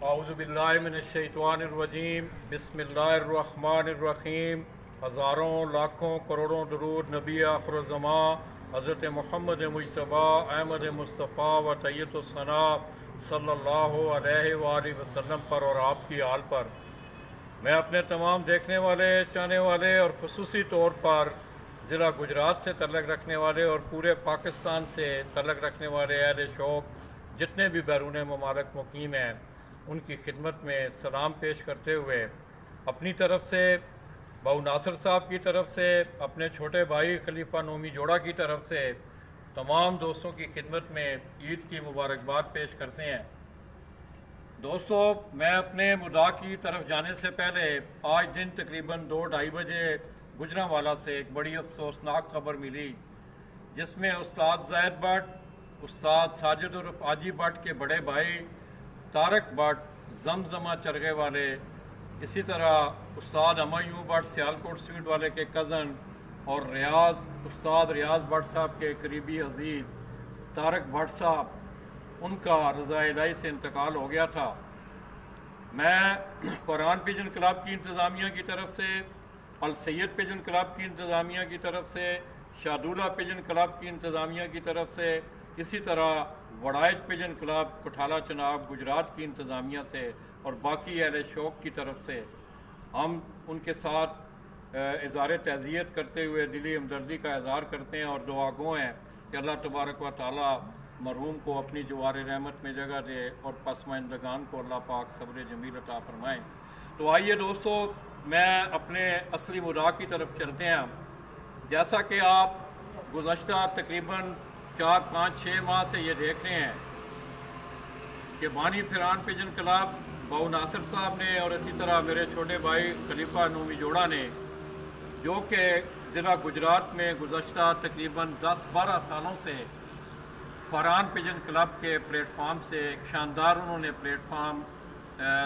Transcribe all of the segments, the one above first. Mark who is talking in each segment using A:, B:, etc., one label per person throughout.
A: औज़ुबिल्लाहिमिनश्शैतानिर्रजीम बिस्मिल्लाहिर्रहमानिर्रहीम। हज़ारों लाखों करोड़ों दरूद नबी आखिरुज़्ज़मां हज़रत मोहम्मद मुज्तबा अहमद मुस्तफ़ा व तैय्यतुस्सना सल्लल्लाहु अलैहि वसल्लम पर और आपकी आल पर। मैं अपने तमाम देखने वाले, चाहने वाले और ख़ुसूसी तौर पर ज़िला गुजरात से तल्लुक़ रखने वाले और पूरे पाकिस्तान से तल्लुक़ रखने वाले अहले शौक़ जितने भी बैरून ममालिक मुकीम हैं, उनकी खिदमत में सलाम पेश करते हुए अपनी तरफ से, बाऊ नासिर साहब की तरफ से, अपने छोटे भाई खलीफा नोमी जोड़ा की तरफ से तमाम दोस्तों की खिदमत में ईद की मुबारकबाद पेश करते हैं। दोस्तों, मैं अपने मुद्दा की तरफ जाने से पहले आज दिन तकरीबन 2-2:30 बजे गुजरांवाला से एक बड़ी अफसोसनाक खबर मिली, जिसमें उस्ताद ज़ैद भट्ट, उस्ताद साजिद उर्फ आजी भट्ट के बड़े भाई तारक भट्ट जमजमा चरगे वाले, इसी तरह उस्ताद अमयूं भट्ट सियालकोट स्वीट वाले के कज़न और उस्ताद रियाज भट्ट साहब के करीबी अजीज़ तारक भट्ट साहब, उनका रज़ा इलाही से इंतकाल हो गया था। मैं फरहान पिजन क्लब की इंतज़ामिया की तरफ से, अल सैयद पिजन क्लब की इंतज़ामिया की तरफ से, शादुला पिजन क्लब की इंतज़ामिया की तरफ से, इसी तरह वड़ाइज पिजन क्लब कठाला चनाब गुजरात की इंतज़ामिया से और बाकी अहले शौक़ की तरफ से हम उनके साथ इज़हार तज़ियत करते हुए दिली हमदर्दी का इज़हार करते हैं और दुआगो हैं कि अल्लाह तबारक व तआला मरहूम को अपनी जवार रहमत में जगह दे और पसमाइंदगान को अल्लाह पाक सब्र जमील अता फरमाएँ। तो आइए दोस्तों, मैं अपने असली मुद्दा की तरफ चलते हैं। जैसा कि आप गुज़श्ता तकरीबन 4-5-6 माह से ये देख रहे हैं कि बानी फरहान पिजन क्लब बाऊ नासिर साहब ने और इसी तरह मेरे छोटे भाई खलीफा नूमी जोड़ा ने, जो कि ज़िला गुजरात में गुज़श्ता तकरीबन 10-12 सालों से फरहान पिजन क्लब के प्लेटफार्म से एक शानदार उन्होंने प्लेटफार्म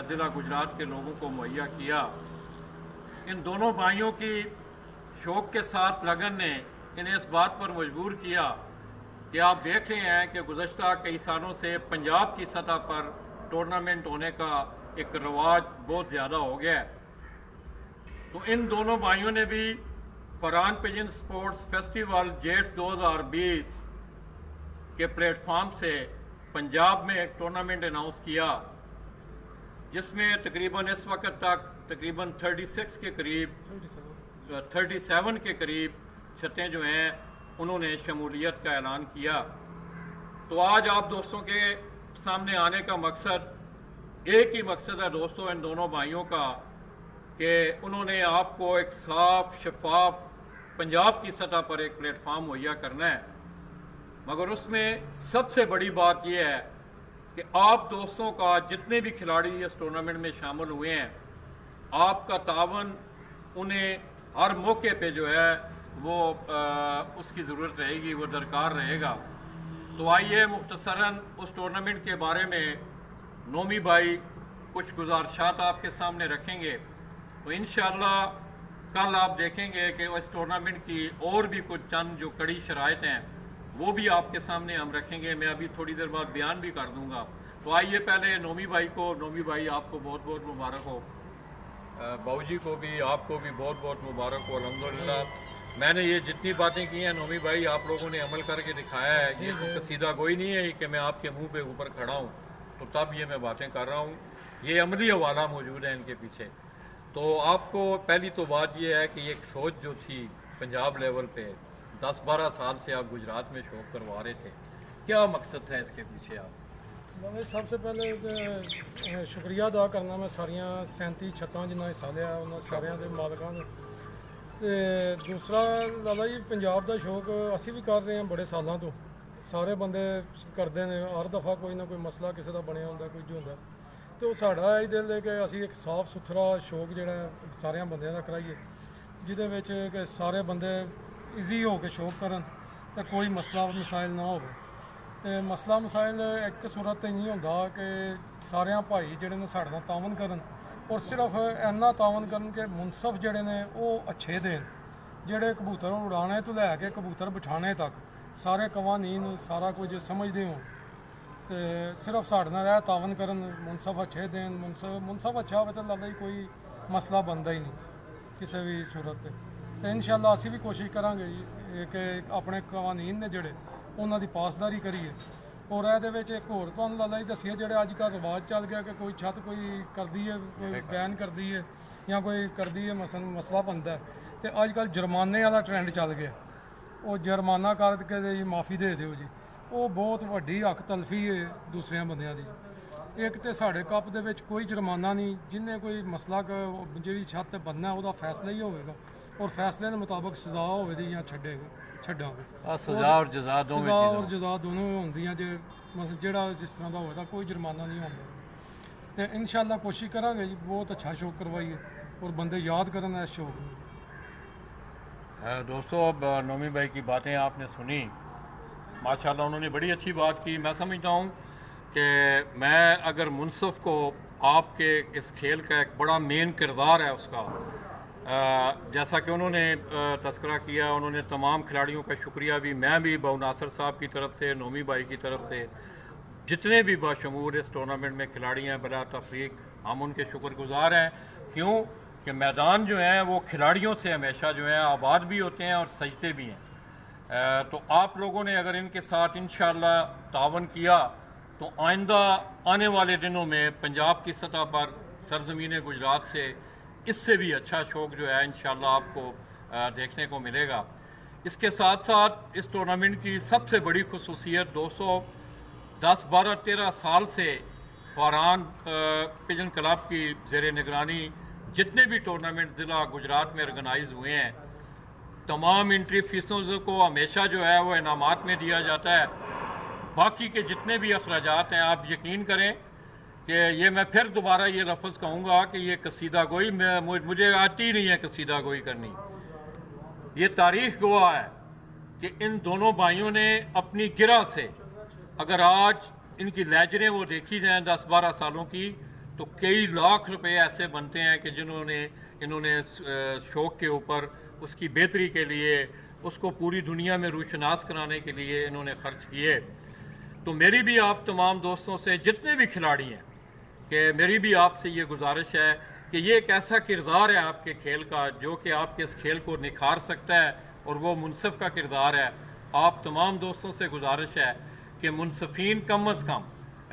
A: ज़िला गुजरात के लोगों को मुहैया किया। इन दोनों भाइयों की शौक़ के साथ लगन ने इन्हें इस बात पर मजबूर किया कि आप देख रहे हैं कि गुज़श्ता कई सालों से पंजाब की सतह पर टूर्नामेंट होने का एक रवाज बहुत ज़्यादा हो गया है। तो इन दोनों भाइयों ने भी फरहान पिजन स्पोर्ट्स फेस्टिवल जेठ 2020 के प्लेटफार्म से पंजाब में एक टूर्नामेंट अनाउंस किया, जिसमें तकरीबन इस वक्त तक तकरीबन 37 के करीब छतें जो हैं उन्होंने शमूलियत का ऐलान किया। तो आज आप दोस्तों के सामने आने का मकसद एक ही मकसद है दोस्तों, इन दोनों भाइयों का, कि उन्होंने आपको एक साफ शफाफ पंजाब की सतह पर एक प्लेटफार्म मुहैया करना है। मगर उसमें सबसे बड़ी बात यह है कि आप दोस्तों का, जितने भी खिलाड़ी इस टूर्नामेंट में शामिल हुए हैं, आपका तावन उन्हें हर मौके पे जो है वो उसकी ज़रूरत रहेगी, वो दरकार रहेगा। तो आइए मुख्तसरन उस टूर्नामेंट के बारे में नोमी भाई कुछ गुज़ारिशात आपके सामने रखेंगे। तो इंशाअल्लाह कल आप देखेंगे कि इस टूर्नामेंट की और भी कुछ चंद जो कड़ी शराइत हैं वो भी आपके सामने हम रखेंगे। मैं अभी थोड़ी देर बाद बयान भी कर दूंगा। तो आइए पहले नोमी भाई आपको बहुत बहुत मुबारक हो, बाऊ जी को भी, आपको भी बहुत बहुत मुबारक हो। अल्हम्दुलिल्लाह मैंने ये जितनी बातें की हैं नोमी भाई, आप लोगों ने अमल करके दिखाया है। ये तो सीधा कोई नहीं है कि मैं आपके मुंह पे ऊपर खड़ा हूँ तो तब ये मैं बातें कर रहा हूँ, ये अमली हवाला मौजूद है इनके पीछे। तो आपको पहली तो बात ये है कि एक सोच जो थी पंजाब लेवल पे 10-12 साल से आप गुजरात में शौक़ करवा रहे थे, क्या मकसद था इसके पीछे? आप
B: मैं सबसे पहले शुक्रिया अदा करना मैं सारिया 37 छत्तां जिन्हें हिस्सा लिया उन्होंने सारिया के मालकां ने। तो दूसरा लाला जी, पंजाब का शौक असी भी कर रहे हैं बड़े सालों तो, सारे बंदे करते हैं, हर दफ़ा कोई ना कोई मसला किसी का बनया होंगे, कुछ होंगे। तो साढ़ा यही दिल है कि असी एक साफ सुथरा शौक जोड़ा सारे बंदे का कराइए, जिदे कि सारे बंदे ईजी हो के शौक करन तो कोई मसला मसाइल ना हो। मसला मसाइल एक सूरत नहीं होंदा कि सारे भाई जोड़े ने साढ़े तावन करन और सिर्फ इन्ना तावन करन कि मुनसफ जोड़े ने वो अच्छे देन, जोड़े कबूतर उड़ाने तो लैके कबूतर बिठाने तक सारे कवानीन सारा कुछ समझते हो। ਤੇ ਸਿਰਫ ਸਾਡੇ ਨਾਲ ਇਹ ਤਾਵਨ ਕਰਨ, ਮੁਨਸਫ ਅੱਛੇ ਦੇਣ। ਮੁਨਸਫ ਅੱਛਾ ਹੋਵੇ ਤਾਂ ਲੱਗਦਾ ਜੀ ਕੋਈ ਮਸਲਾ ਬਣਦਾ ਹੀ ਨਹੀਂ ਕਿਸੇ ਵੀ ਸੂਰਤ ਤੇ ਇਨਸ਼ਾਅੱਲਾ ਅਸੀਂ ਵੀ ਕੋਸ਼ਿਸ਼ ਕਰਾਂਗੇ ਜੀ ਕਿ ਆਪਣੇ ਕਾਨੂੰਨ ਨੇ ਜਿਹੜੇ ਉਹਨਾਂ ਦੀ ਪਾਸਦਾਰੀ ਕਰੀਏ। ਔਰ ਇਹਦੇ ਵਿੱਚ ਇੱਕ ਹੋਰ ਤੁਹਾਨੂੰ ਲੱਗਦਾ ਜੀ ਦੱਸੀਏ, ਜਿਹੜੇ ਅੱਜ ਕੱਲ੍ਹ ਰਿਵਾਜ ਚੱਲ ਗਿਆ ਕਿ ਕੋਈ ਛੱਤ ਕੋਈ ਕਰਦੀ ਹੈ, ਕੋਈ ਬੈਨ ਕਰਦੀ ਹੈ ਜਾਂ ਕੋਈ ਕਰਦੀ ਹੈ, ਮਸਲਾ ਬਣਦਾ ਤੇ ਅੱਜ ਕੱਲ੍ਹ ਜੁਰਮਾਨੇ ਵਾਲਾ ਟ੍ਰੈਂਡ ਚੱਲ ਗਿਆ। ਉਹ ਜੁਰਮਾਨਾ ਕਰਕੇ ਜੀ ਮਾਫੀ ਦੇ ਦਿਓ ਜੀ, ਉਹ ਬਹੁਤ ਵੱਡੀ ਹੱਕ ਤਲਫੀ ਹੈ ਦੂਸਰਿਆਂ ਬੰਦਿਆਂ ਦੀ। ਇੱਕ ਤੇ ਸਾਡੇ ਕੱਪ ਦੇ ਵਿੱਚ ਕੋਈ ਜੁਰਮਾਨਾ ਨਹੀਂ, ਜਿੰਨੇ ਕੋਈ ਮਸਲਾ ਜਿਹੜੀ ਛੱਤ ਤੇ ਬੰਨਣਾ ਉਹਦਾ ਫੈਸਲਾ ਹੀ ਹੋਵੇਗਾ ਔਰ ਫੈਸਲੇ ਦੇ ਮੁਤਾਬਕ ਸਜ਼ਾ ਹੋਵੇਗੀ ਜਾਂ ਛੱਡਾਂਗੇ।
A: ਸਜ਼ਾ ਔਰ ਜਜ਼ਾ
B: ਦੋਨੋਂ ਹੁੰਦੀਆਂ ਜੇ ਮਤਲਬ ਜਿਹੜਾ ਜਿਸ ਤਰ੍ਹਾਂ ਦਾ ਹੋਵੇਗਾ, ਕੋਈ ਜੁਰਮਾਨਾ ਨਹੀਂ ਹੁੰਦਾ। ਤੇ ਇਨਸ਼ਾਅੱਲਾ ਕੋਸ਼ਿਸ਼ ਕਰਾਂਗੇ ਜੀ ਬਹੁਤ ਅੱਛਾ ਸ਼ੌਕ ਕਰਵਾਈਏ اور بندے یاد کرنا ہے شوق میں۔
A: دوستو اب نومی بھائی کی باتیں آپ نے سنی، ماشاءاللہ انہوں نے بڑی اچھی بات کی۔ میں سمجھتا ہوں کہ میں اگر منصف کو آپ کے اس کھیل کا ایک بڑا مین کردار ہے اس کا، جیسا کہ انہوں نے تذکرہ کیا، انہوں نے تمام کھلاڑیوں کا شکریہ بھی، میں بھی باؤ ناصر صاحب کی طرف سے، نومی بھائی کی طرف سے، جتنے بھی باشمول اس ٹورنامنٹ میں کھلاڑی ہیں بلا تفریق، ہم ان کے شکر گزار ہیں۔ کیوں کہ میدان جو ہیں وہ کھلاڑیوں سے ہمیشہ جو ہیں آباد بھی ہوتے ہیں اور سجتے بھی ہیں۔ تو آپ لوگوں نے اگر ان کے ساتھ انشاءاللہ تعاون کیا تو آئندہ آنے والے دنوں میں پنجاب کی سطح پر سرزمین گجرات سے اس سے بھی اچھا شوق جو ہے انشاءاللہ آپ کو دیکھنے کو ملے گا۔ اس کے ساتھ ساتھ اس ٹورنامنٹ کی سب سے بڑی خصوصیت 210-12-13 سال سے فاران پجن کلب کی زیر نگرانی جتنے بھی ٹورنامنٹ ضلع گجرات میں آرگنائز ہوئے ہیں، تمام انٹری فیسوں کو ہمیشہ جو ہے وہ انعامات میں دیا جاتا ہے۔ باقی کے جتنے بھی اخراجات ہیں آپ یقین کریں کہ یہ میں پھر دوبارہ یہ لفظ کہوں گا کہ یہ قصیدہ گوئی مجھے آتی نہیں ہے قصیدہ گوئی کرنی۔ یہ تاریخ گواہ ہے کہ ان دونوں بھائیوں نے اپنی گرہ سے اگر آج ان کی لیجریں وہ دیکھی جائیں 10-12 سالوں کی تو کئی لاکھ روپے ایسے بنتے ہیں کہ انہوں نے شوق کے اوپر اس کی بہتری کے لیے، اس کو پوری دنیا میں روشناس کرانے کے لیے انہوں نے خرچ کیے۔ تو میری بھی آپ تمام دوستوں سے جتنے بھی کھلاڑی ہیں کہ میری بھی آپ سے یہ گزارش ہے کہ یہ ایک ایسا کردار ہے آپ کے کھیل کا جو کہ آپ کے اس کھیل کو نکھار سکتا ہے اور وہ منصف کا کردار ہے۔ آپ تمام دوستوں سے گزارش ہے کہ منصفین کم از کم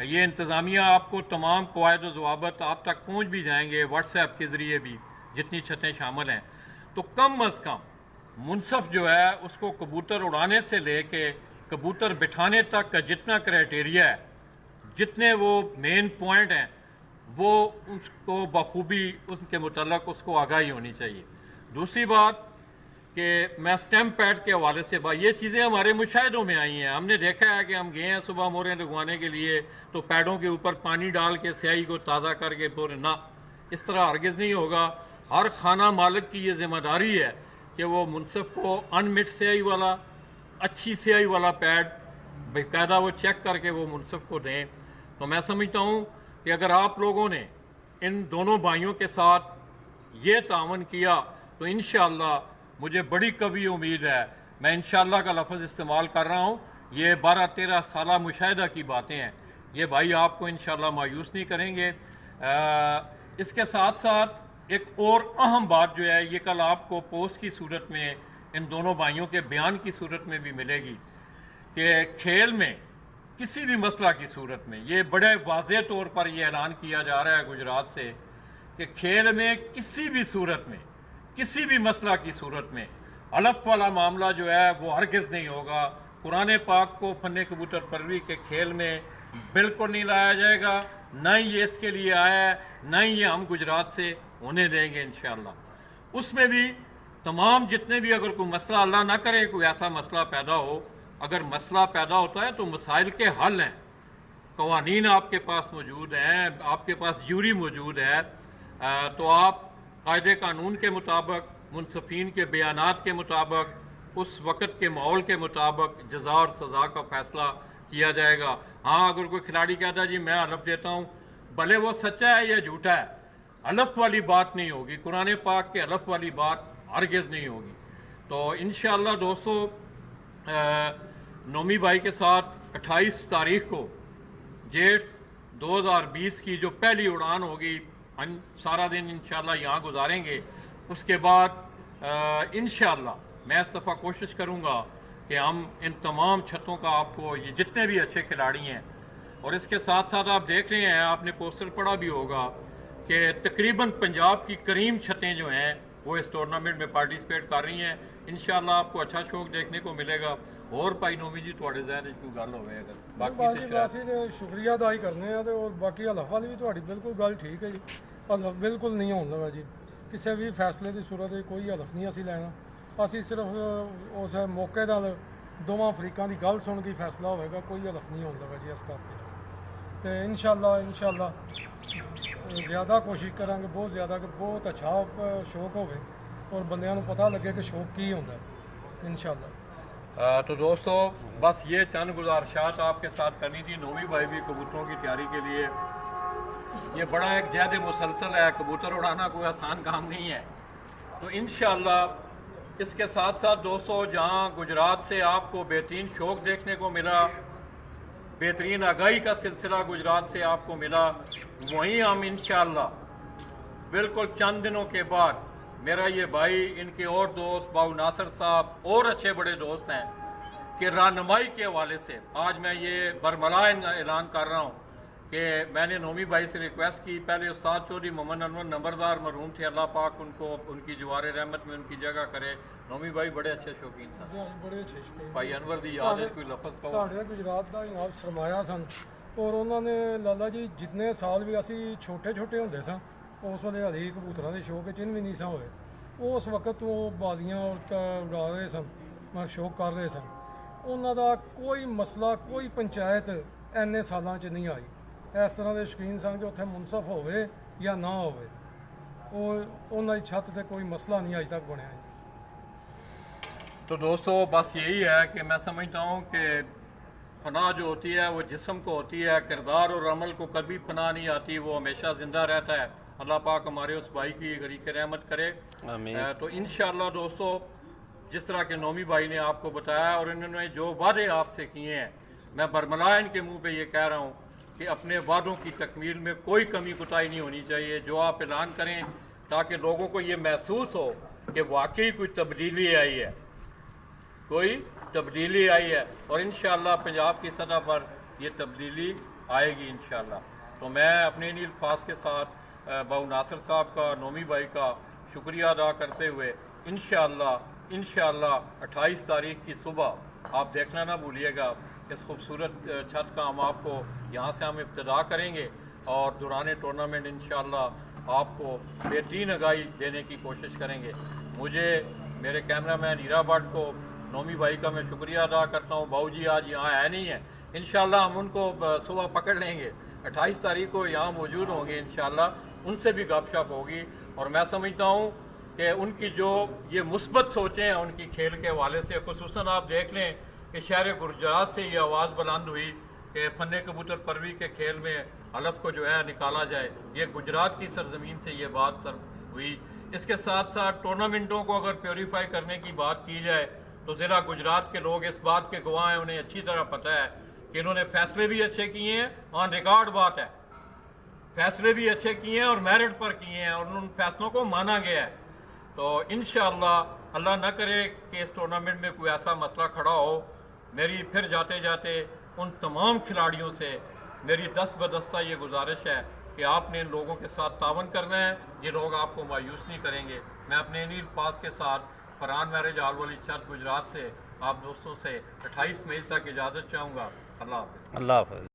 A: یہ انتظامیہ آپ کو تمام قواعد و ضوابط آپ تک پہنچ بھی جائیں گے واٹس ایپ کے ذریعے بھی جتنی چھتیں شامل ہیں، تو کم از کم منصف جو ہے اس کو کبوتر اڑانے سے لے کے کبوتر بٹھانے تک کا جتنا کرائٹیریا ہے، جتنے وہ مین پوائنٹ ہیں، وہ اس کو بخوبی ان کے متعلق اس کو آگاہی ہونی چاہیے۔ دوسری بات کہ میں سٹیمپ پیڈ کے حوالے سے یہ چیزیں ہمارے مشاہدوں میں آئی ہیں، ہم نے دیکھا ہے کہ ہم گئے ہیں صبح موریں لگوانے کے لیے تو پیڈوں کے اوپر پانی ڈال کے سیاہی کو تازہ کر کے نہ، اس طرح ہرگز نہیں ہوگا۔ ہر خانہ مالک کی یہ ذمہ داری ہے کہ وہ منصف کو ان مٹ سیاہی والا، اچھی سیاہی والا پیڈ باقاعدہ وہ چیک کر کے وہ منصف کو دیں۔ تو میں سمجھتا ہوں کہ اگر آپ لوگوں نے ان دونوں بھائیوں کے ساتھ یہ تعاون کیا تو انشاءاللہ مجھے بڑی قوی امید ہے، میں انشاءاللہ کا لفظ استعمال کر رہا ہوں، یہ 12-13 سالہ مشاہدہ کی باتیں ہیں، یہ بھائی آپ کو انشاءاللہ مایوس نہیں کریں گے۔ اس کے ساتھ ساتھ ایک اور اہم بات جو ہے یہ کل آپ کو پوسٹ کی صورت میں ان دونوں بھائیوں کے بیان کی صورت میں بھی ملے گی کہ کھیل میں کسی بھی مسئلہ کی صورت میں یہ بڑے واضح طور پر یہ اعلان کیا جا رہا ہے گجرات سے کہ کھیل میں کسی بھی صورت میں، کسی بھی مسئلہ کی صورت میں حلف والا معاملہ جو ہے وہ ہرگز نہیں ہوگا۔ قرآن پاک کو فن کبوتر پروری کے کھیل میں بالکل نہیں لایا جائے گا، نہ ہی یہ اس کے لیے آیا ہے، نہ ہی یہ ہم گجرات سے ہونے دیں گے انشاءاللہ۔ اس میں بھی تمام جتنے بھی اگر کوئی مسئلہ اللہ نہ کرے کوئی ایسا مسئلہ پیدا ہو، اگر مسئلہ پیدا ہوتا ہے تو مسائل کے حل ہیں، قوانین آپ کے پاس موجود ہیں، آپ کے پاس جوری موجود ہے، تو آپ قاعدے قانون کے مطابق، منصفین کے بیانات کے مطابق، اس وقت کے ماحول کے مطابق جزا اور سزا کا فیصلہ کیا جائے گا۔ ہاں اگر کوئی کھلاڑی کہتا ہے جی میں حلف دیتا ہوں، بھلے وہ سچا ہے یا جھوٹا ہے، حلف والی بات نہیں ہوگی، قرآن پاک کے حلف والی بات ہرگز نہیں ہوگی۔ تو انشاءاللہ دوستو نومی بھائی کے ساتھ 28 تاریخ کو जेठ 2020 की जो पहली उड़ान होगी, हम सारा दिन इंशाल्लाह यहाँ गुजारेंगे। उसके बाद इंशाल्लाह मैं इस दफ़ा कोशिश करूँगा कि हम इन तमाम छतों का आपको, ये जितने भी अच्छे खिलाड़ी हैं, और इसके साथ साथ आप देख रहे हैं, आपने पोस्टर पढ़ा भी होगा कि तकरीबन पंजाब की करीम छतें जो हैं वो इस टूर्नामेंट में पार्टिसिपेट कर रही हैं। इंशाल्लाह आपको अच्छा शौक देखने को मिलेगा। और भाई नोमी जी थोड़े ज़हन कोई गल होवे अगर बाकी
B: ਅਸੀਂ ਤੇ ਸ਼ੁਕਰੀਆ ਅਦਾ ਹੀ ਕਰਨੇ ਆ, ਤੇ ਔਰ ਬਾਕੀ ਹਲਫ ਵਾਲੀ ਵੀ ਤੁਹਾਡੀ ਬਿਲਕੁਲ ਗੱਲ ਠੀਕ ਹੈ ਜੀ। ਹਲਫ ਬਿਲਕੁਲ ਨਹੀਂ ਹੋਣ ਲਗਾ ਜੀ, ਕਿਸੇ ਵੀ ਫੈਸਲੇ ਦੀ ਸੂਰਤ ਵਿੱਚ ਕੋਈ ਹਲਫ ਨਹੀਂ ਅਸੀਂ ਲੈਣਾ। ਅਸੀਂ ਸਿਰਫ ਉਸ ਮੌਕੇ ਨਾਲ ਦੋਵਾਂ ਅਫਰੀਕਾਂ ਦੀ ਗੱਲ ਸੁਣ ਕੇ ਫੈਸਲਾ ਹੋਵੇਗਾ, ਕੋਈ ਹਲਫ ਨਹੀਂ ਹੋਣ ਲਗਾ ਜੀ ਇਸ ਕਰਕੇ। ਤੇ ਇਨਸ਼ਾਅੱਲਾ ਜ਼ਿਆਦਾ ਕੋਸ਼ਿਸ਼ ਕਰਾਂਗੇ, ਬਹੁਤ ਜ਼ਿਆਦਾ, ਕਿ ਬਹੁਤ ਅੱਛਾ ਸ਼ੌਕ ਹੋਵੇ ਔਰ ਬੰਦਿਆਂ ਨੂੰ ਪਤਾ ਲੱਗੇ ਕਿ ਸ਼ੌਕ ਕੀ ਹੁੰਦਾ ਇਨਸ਼ਾਅੱਲਾ।
A: तो दोस्तों बस ये चंद गुजारिशात आपके साथ करनी थी। नोमी भाई भी कबूतरों की तैयारी के लिए, ये बड़ा एक जहद मुसलसल है, कबूतर उड़ाना कोई आसान काम नहीं है। तो इंशाअल्लाह इसके साथ साथ दोस्तों, जहाँ गुजरात से आपको बेहतरीन शौक देखने को मिला, बेहतरीन आगाही का सिलसिला गुजरात से आपको मिला, वहीं हम इंशाअल्लाह बिल्कुल चंद दिनों के बाद, मेरा ये भाई, इनके और दोस्त बाबू नासिर साहब और अच्छे बड़े दोस्त हैं, कि रहनुमाई के हवाले से आज मैं ये बरमला ऐलान कर रहा हूँ कि मैंने नोमी भाई से रिक्वेस्ट की। पहले उस्ताद चौधरी मोहम्मद अनवर नंबरदार मरहूम थे, अल्लाह पाक उनको उनकी जवार रहमत में उनकी जगह करे। नोमी भाई बड़े अच्छे शौकीन सन,
B: बड़े अच्छे शौकीन
A: भाई अनवर दी याद है कोई लफज कहो।
B: ਸਾਡੇ ਗੁਜਰਾਤ ਦਾ ਜਨਾਬ ਸਰਮਾਇਆ ਸਨ, ਔਰ ਉਹਨਾਂ ਨੇ ਲਾਲਾ ਜੀ ਜਿੰਨੇ ਸਾਲ ਵੀ ਅਸੀਂ ਛੋਟੇ ਹੁੰਦੇ ਸਾਂ, ਉਸ ਵੇਲੇ ਹਰੀ ਕਬੂਤਰਾਂ ਦੇ ਸ਼ੌਕ ਚ ਵੀ ਨਹੀਂ ਸਾਂ ਹੋਏ। ਉਸ ਵਕਤ ਤੋਂ ਉਹ ਬਾਜ਼ੀਆਂ ਉਡਾ ਰਹੇ ਸਨ, ਮੈਂ ਸ਼ੌਕ ਕਰ ਰਹੇ ਸਨ। ਉਹਨਾਂ ਦਾ ਕੋਈ ਮਸਲਾ, ਕੋਈ ਪੰਚਾਇਤ ਇੰਨੇ ਸਾਲਾਂ 'ਚ ਨਹੀਂ ਆਈ। ਇਸ ਤਰ੍ਹਾਂ ਦੇ ਸ਼ੌਕੀਨ ਸਨ ਕਿ ਉੱਥੇ ਮੁਨਸਫ ਹੋਵੇ ਜਾਂ ਨਾ ਹੋਵੇ, ਉਹਨਾਂ ਦੀ ਛੱਤ ਤੇ ਕੋਈ ਮਸਲਾ ਨਹੀਂ ਅੱਜ ਤੱਕ ਬਣਿਆ।
A: तो दोस्तों बस यही है कि मैं समझता हूँ कि पनाह जो होती है वो जिस्म को होती है, किरदार और अमल को कभी पनाह नहीं आती, वो हमेशा ज़िंदा रहता है। अल्लाह पाक हमारे उस भाई की गरीक रहमत करे। तो इंशाअल्लाह दोस्तों, जिस तरह के नोमी भाई ने आपको बताया और इन्होंने जो वादे आपसे किए हैं, मैं बरमला इनके मुंह पे ये कह रहा हूँ कि अपने वादों की तकमील में कोई कमी कोताही नहीं होनी चाहिए। जो आप ऐलान करें ताकि लोगों को ये महसूस हो कि वाकई कोई तब्दीली आई है, कोई तब्दीली आई है, और इंशाअल्लाह पंजाब की सतह पर ये तब्दीली आएगी इंशाअल्लाह। तो मैं अपने इन अल्फाज के साथ बाबू नासिर साहब का, नोमी भाई का शुक्रिया अदा करते हुए इंशाअल्लाह 28 तारीख की सुबह आप देखना ना भूलिएगा, इस खूबसूरत छत का हम आपको यहाँ से हम इब्तिदा करेंगे और दौरान टूर्नामेंट इंशाअल्लाह आपको बेहतरीन आगाही देने की कोशिश करेंगे। मुझे, मेरे कैमरामैन हीरा भट्ट को, नोमी भाई का मैं शुक्रिया अदा करता हूँ। बाबू जी आज यहाँ है नहीं है, इंशाअल्लाह हम उनको सुबह पकड़ लेंगे, 28 तारीख को यहाँ मौजूद होंगे इंशाअल्लाह, उनसे भी गपशप होगी। और मैं समझता हूँ कि उनकी जो ये मुस्बत सोचें हैं उनकी खेल के हवाले से, खुसूसन आप देख लें कि शहर गुजरात से ये आवाज़ बुलंद हुई कि फ़न कबूतर परवी के खेल में हलफ को जो है निकाला जाए। ये गुजरात की सरजमीन से ये बात सर हुई। इसके साथ साथ टूर्नामेंटों को अगर प्योरीफाई करने की बात की जाए तो ज़िला गुजरात के लोग इस बात के गवाह हैं, उन्हें अच्छी तरह पता है कि इन्होंने फैसले भी अच्छे किए हैं, ऑन रिकॉर्ड बात है, फैसले भी अच्छे किए हैं और मेरिट पर किए हैं और उन फैसलों को माना गया है। तो इंशाअल्लाह अल्लाह न करे कि इस टूर्नामेंट में कोई ऐसा मसला खड़ा हो। मेरी फिर जाते जाते उन तमाम खिलाड़ियों से मेरी दस्तबदस्ता ये गुजारिश है कि आपने इन लोगों के साथ तावन करना है, ये लोग आपको मायूस नहीं करेंगे। मैं अपने इन्हीं अल्फाज के साथ फरहान मैरिज हॉल वाली छत गुजरात से आप दोस्तों से 28 मई तक इजाज़त चाहूँगा। अल्लाह हाफ़िज़।
C: अल्लाह हाफ़िज़।